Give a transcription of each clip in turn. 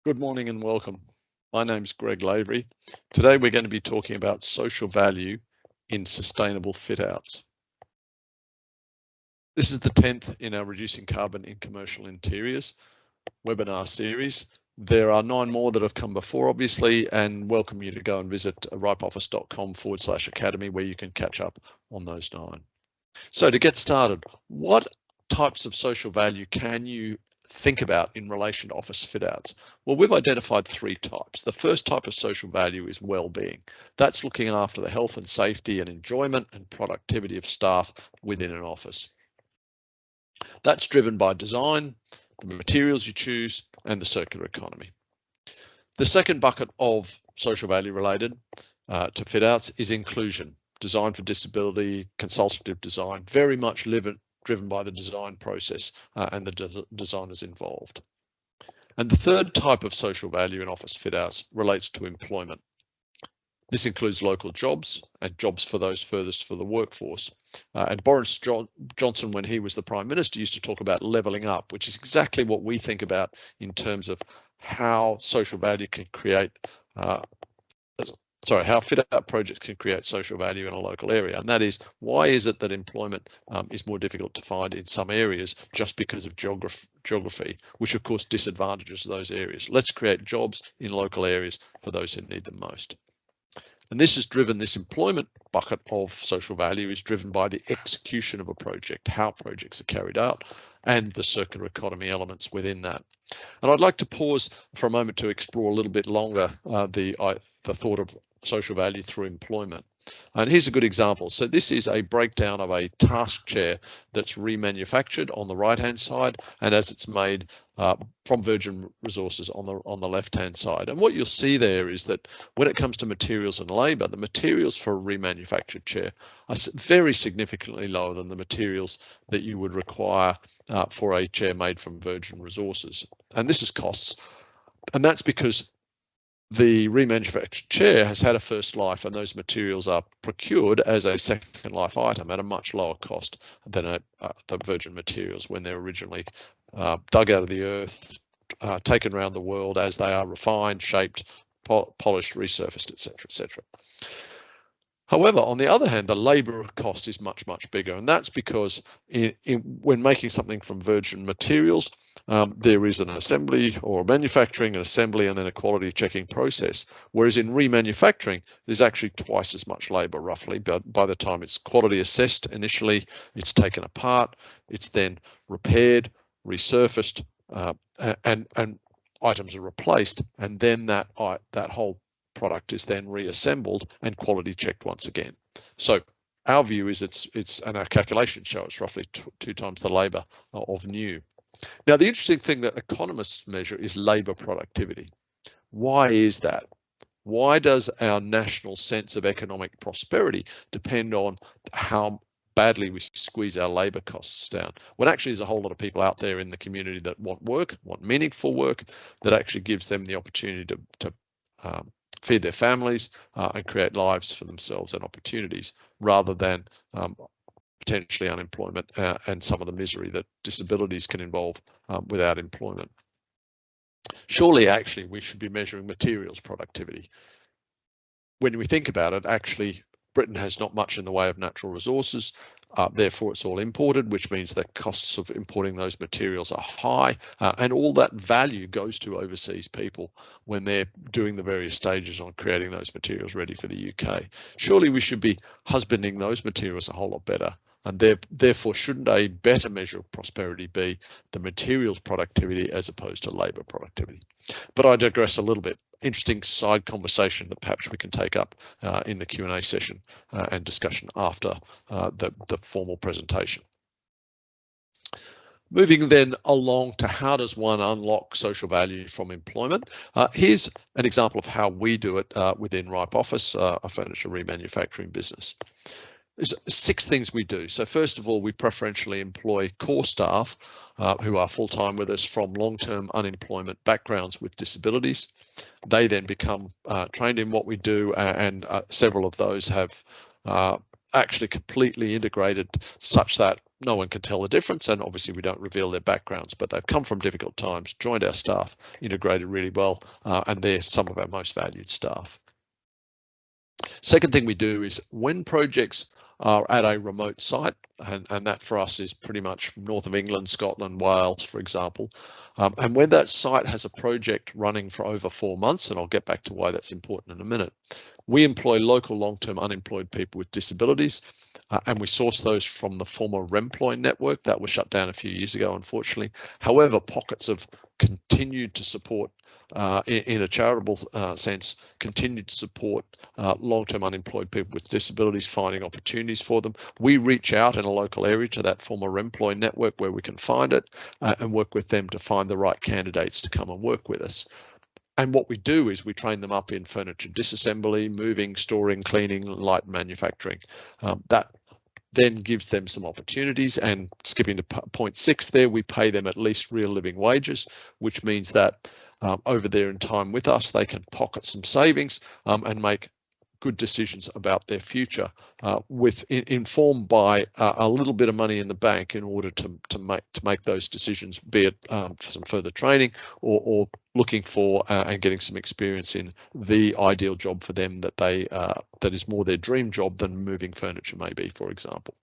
Good morning and welcome. My name's Greg Lavery. Today we're going to be talking about social value in sustainable fit outs. This is the 10th in our Reducing Carbon in Commercial Interiors webinar series. There are 9 more that have come before, obviously, and welcome you to go and visit ripeoffice.com/academy where you can catch up on those 9. So to get started, what types of social value can you think about in relation to office fit outs? Well, we've identified 3 types. The first type of social value is well-being. That's looking after the health and safety and enjoyment and productivity of staff within an office. That's driven by design, the materials you choose, and the circular economy. The second bucket of social value related to fit outs is inclusion. Design for disability, consultative design, very much driven by the design process and the designers involved. And the third type of social value in office fit outs relates to employment. This includes local jobs and jobs for those furthest for the workforce. And Boris Johnson, when he was the Prime Minister, used to talk about levelling up, which is exactly what we think about in terms of how social value can create how fit out projects can create social value in a local area. And that is, why is it that employment is more difficult to find in some areas just because of geography, which of course disadvantages those areas. Let's create jobs in local areas for those who need them most. And this employment bucket of social value is driven by the execution of a project, how projects are carried out, and the circular economy elements within that. And I'd like to pause for a moment to explore a little bit longer the thought of social value through employment. And here's a good example. So this is a breakdown of a task chair that's remanufactured on the right-hand side, and as it's made from virgin resources on the left-hand side. And what you'll see there is that when it comes to materials and labour, the materials for a remanufactured chair are very significantly lower than the materials that you would require for a chair made from virgin resources. And this is costs, and that's because the remanufactured chair has had a first life, and those materials are procured as a second life item at a much lower cost than the virgin materials when they're originally dug out of the earth, taken around the world as they are refined, shaped, polished, resurfaced, etc., etc. However, on the other hand, the labour cost is much, much bigger, and that's because when making something from virgin materials, there is an assembly or manufacturing, an assembly, and then a quality checking process. Whereas in remanufacturing, there's actually twice as much labour, roughly. But by the time it's quality assessed initially, it's taken apart, it's then repaired, resurfaced, and items are replaced, and then that whole product is then reassembled and quality checked once again. So our view is and our calculations show it's roughly 2 times the labour of new. Now, the interesting thing that economists measure is labour productivity. Why is that? Why does our national sense of economic prosperity depend on how badly we squeeze our labour costs down, when actually there's a whole lot of people out there in the community that want work, want meaningful work, that actually gives them the opportunity to feed their families and create lives for themselves and opportunities, rather than potentially unemployment and some of the misery that disabilities can involve without employment. Surely, actually, we should be measuring materials productivity. When we think about it, actually, Britain has not much in the way of natural resources, therefore it's all imported, which means that costs of importing those materials are high, and all that value goes to overseas people when they're doing the various stages on creating those materials ready for the UK. Surely we should be husbanding those materials a whole lot better, and therefore shouldn't a better measure of prosperity be the materials productivity as opposed to labour productivity? But I digress a little bit. Interesting side conversation that perhaps we can take up in the Q&A session and discussion after the formal presentation. Moving then along to how does one unlock social value from employment? Here's an example of how we do it within Ripe Office, a furniture remanufacturing business. There's 6 things we do. So first of all, we preferentially employ core staff who are full-time with us from long-term unemployment backgrounds with disabilities. They then become trained in what we do, and several of those have actually completely integrated such that no one can tell the difference, and obviously we don't reveal their backgrounds, but they've come from difficult times, joined our staff, integrated really well, and they're some of our most valued staff. Second thing we do is when projects are at a remote site, and that for us is pretty much north of England, Scotland, Wales, for example, and when that site has a project running for over 4 months, and I'll get back to why that's important in a minute, we employ local long-term unemployed people with disabilities, and we source those from the former Remploy network that was shut down a few years ago, unfortunately. However, pockets of continued to support in a charitable sense, continued to support long-term unemployed people with disabilities, finding opportunities for them. We reach out in a local area to that former Remploy network where we can find it and work with them to find the right candidates to come and work with us. And what we do is we train them up in furniture disassembly, moving, storing, cleaning, light manufacturing. That then gives them some opportunities, and skipping to point 6 there, we pay them at least real living wages, which means that over their time with us, they can pocket some savings and make good decisions about their future, informed by a little bit of money in the bank in order to make those decisions, be it for some further training or looking for and getting some experience in the ideal job for them that is more their dream job than moving furniture may be, for example.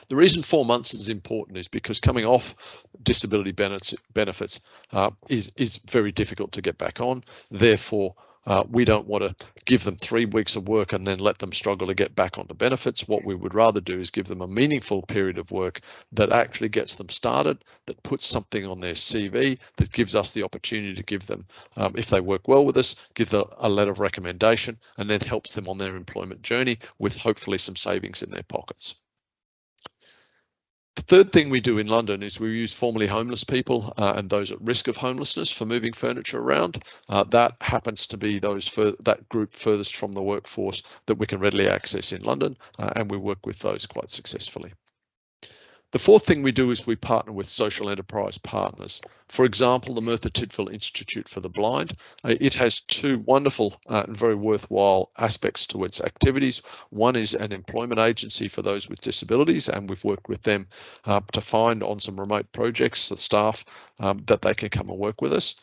The reason 4 months is important is because coming off disability benefits is very difficult to get back on. Therefore, we don't want to give them 3 weeks of work and then let them struggle to get back onto benefits. What we would rather do is give them a meaningful period of work that actually gets them started, that puts something on their CV, that gives us the opportunity to give them, if they work well with us, give them a letter of recommendation, and then helps them on their employment journey with hopefully some savings in their pockets. The third thing we do in London is we use formerly homeless people and those at risk of homelessness for moving furniture around. That happens to be that group furthest from the workforce that we can readily access in London, and we work with those quite successfully. The fourth thing we do is we partner with social enterprise partners. For example, the Merthyr Tydfil Institute for the Blind. It has 2 wonderful and very worthwhile aspects to its activities. One is an employment agency for those with disabilities, and we've worked with them to find on some remote projects the staff that they can come and work with us.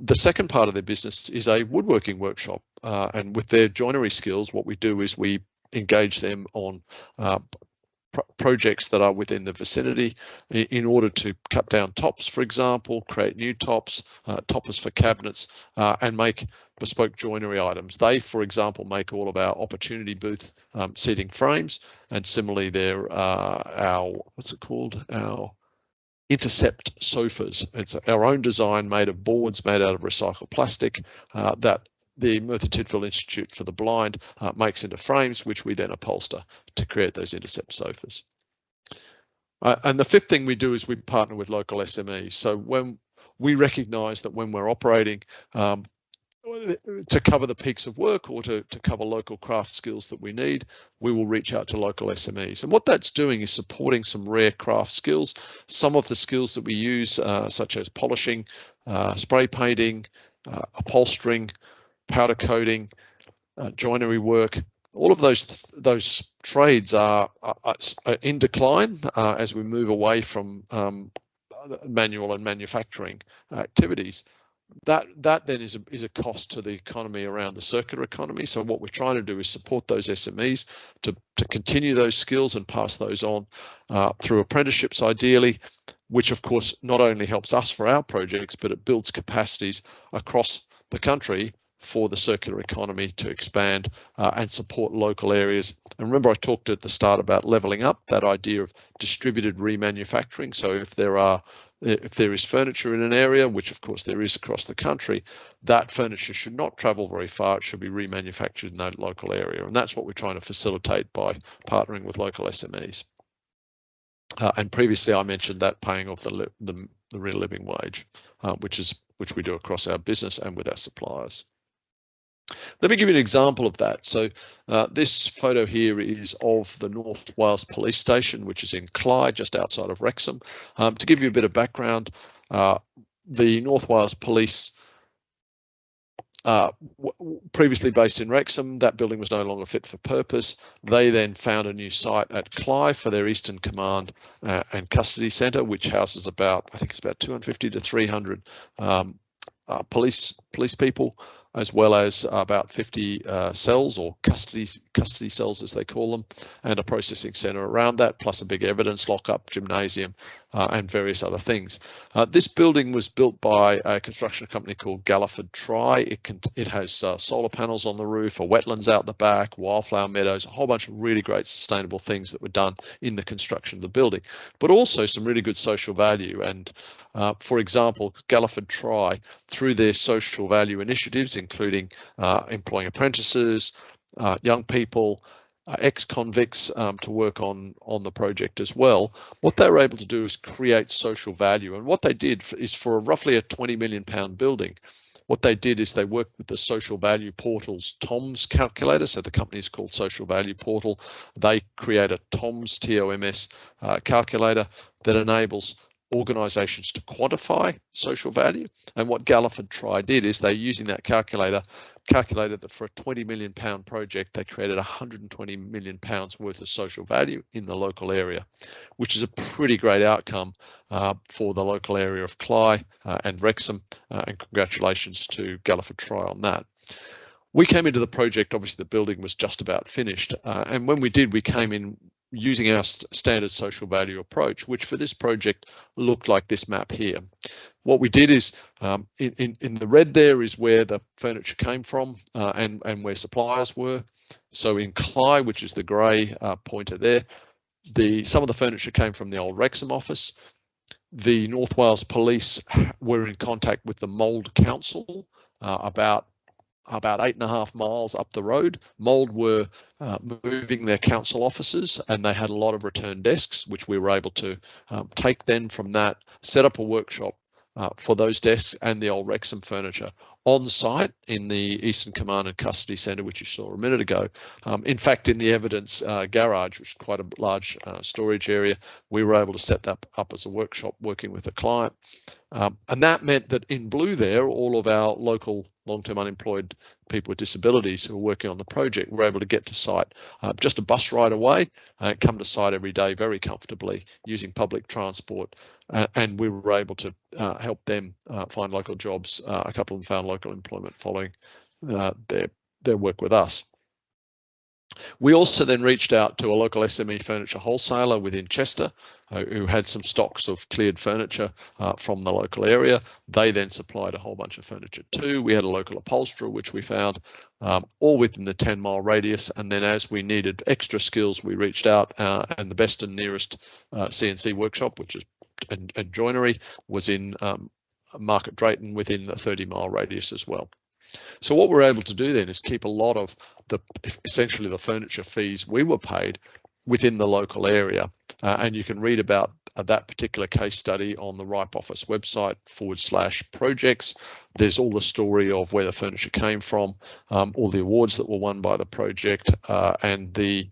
The second part of their business is a woodworking workshop, and with their joinery skills, what we do is we engage them on projects that are within the vicinity in order to cut down tops, for example, create new tops, toppers for cabinets, and make bespoke joinery items. They, for example, make all of our opportunity booth seating frames, and similarly, they're our intercept sofas. It's our own design made of boards made out of recycled plastic that the Merthyr Tydfil Institute for the Blind makes into frames, which we then upholster to create those intercept sofas. And the fifth thing we do is we partner with local SMEs. So when we recognise that when we're operating to cover the peaks of work or to cover local craft skills that we need, we will reach out to local SMEs. And what that's doing is supporting some rare craft skills. Some of the skills that we use, such as polishing, spray painting, upholstering, powder coating, joinery work, all of those trades are in decline as we move away from manual and manufacturing activities. That then is a cost to the economy around the circular economy. So what we're trying to do is support those SMEs to continue those skills and pass those on through apprenticeships ideally, which of course not only helps us for our projects, but it builds capacities across the country for the circular economy to expand and support local areas. And remember, I talked at the start about levelling up, that idea of distributed remanufacturing. So if there is furniture in an area, which of course there is across the country, that furniture should not travel very far. It should be remanufactured in that local area. And that's what we're trying to facilitate by partnering with local SMEs. And previously I mentioned that paying off the real living wage, which we do across our business and with our suppliers. Let me give you an example of that. So this photo here is of the North Wales Police Station, which is in Clyde, just outside of Wrexham. To give you a bit of background, the North Wales Police previously based in Wrexham, that building was no longer fit for purpose. They then found a new site at Clyde for their Eastern Command and Custody Centre, which houses about, I think it's about 250 to 300 police people, as well as about 50 cells, or custody cells as they call them, and a processing centre around that, plus a big evidence lockup, gymnasium, and various other things. This building was built by a construction company called Galliford Try. It has solar panels on the roof, a wetlands out the back, wildflower meadows, a whole bunch of really great sustainable things that were done in the construction of the building, but also some really good social value. And for example, Galliford Try, through their social value initiatives, including employing apprentices, young people, ex-convicts to work on the project as well, what they were able to do is create social value. And what they did is, for roughly a £20 million building, what they did is they worked with the social value portal's TOMS calculator. So the company is called Social Value Portal. They create a TOMS, T-O-M-S calculator that enables organisations to quantify social value. And what Galliford Try did is, they, using that calculator, calculated that for a £20 million project, they created £120 million worth of social value in the local area, which is a pretty great outcome for the local area of Clyde and Wrexham, and congratulations to Galliford Try on that. We came into the project, obviously the building was just about finished, and when we did, we came in using our standard social value approach, which for this project looked like this map here. What we did is, in the red there is where the furniture came from and where suppliers were. So in Clyde, which is the grey pointer there, some of the furniture came from the old Wrexham office. The North Wales Police were in contact with the Mould Council about 8.5 miles up the road. Mould were moving their council offices, and they had a lot of return desks, which we were able to take then from that, set up a workshop for those desks and the old Wrexham furniture on site in the Eastern Command and Custody Centre, which you saw a minute ago. In fact, in the evidence garage, which is quite a large storage area, we were able to set that up as a workshop working with a client. And that meant that in blue there, all of our local long-term unemployed people with disabilities who are working on the project were able to get to site just a bus ride away, come to site every day very comfortably using public transport, and we were able to help them find local jobs. A couple of them found local employment following their work with us. We also then reached out to a local SME furniture wholesaler within Chester who had some stocks of cleared furniture from the local area. They then supplied a whole bunch of furniture too. We had a local upholsterer, which we found, all within the 10-mile radius. And then as we needed extra skills, we reached out, and the best and nearest CNC workshop, which is and joinery, was in Market Drayton within the 30-mile radius as well. So what we're able to do then is keep a lot of essentially the furniture fees we were paid within the local area. And you can read about that particular case study on the Ripe Office website /projects. There's all the story of where the furniture came from, all the awards that were won by the project, and the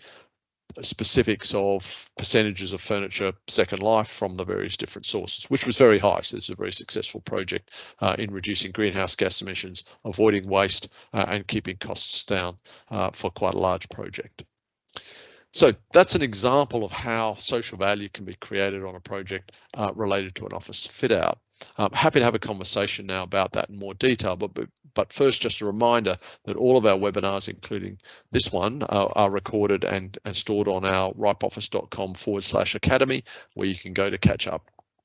specifics of percentages of furniture second life from the various different sources, which was very high. So this is a very successful project in reducing greenhouse gas emissions, avoiding waste, and keeping costs down for quite a large project. So that's an example of how social value can be created on a project related to an office fit out. I'm happy to have a conversation now about that in more detail, but first, just a reminder that all of our webinars, including this one, are recorded and stored on our ripeoffice.com/academy, where you can go to catch up